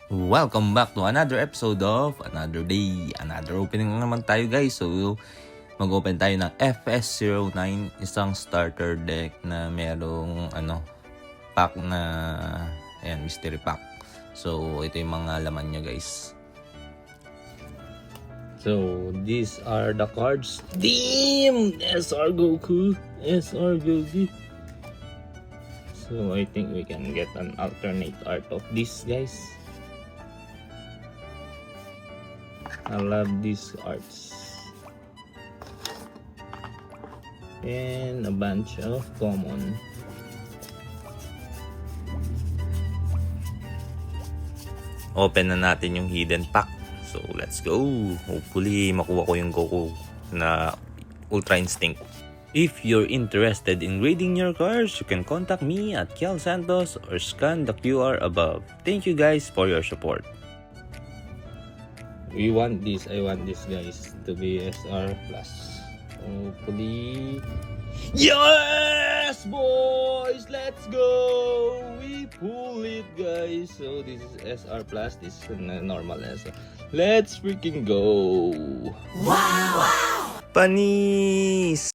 Welcome back to another episode of Another Day. Another opening na naman tayo guys. So mag-open tayo ng FS09, isang starter deck na merong pack na mystery pack. So ito yung mga laman niya guys. So these are the cards. Damn! SR Goku! SR Goku! So I think we can get an alternate art of this guys. I love these arts. And a bunch of common. Open na natin yung hidden pack. So let's go. Hopefully makuha ko yung Goku na Ultra Instinct. If you're interested in grading your cards, you can contact me at Kiel Santos or scan the QR above. Thank you guys for your support. I want this guys to be SR plus. Hopefully. Yes boys, let's go. We pull it guys. So this is SR plus, this is normal SR. Let's freaking go. Wow. Panis.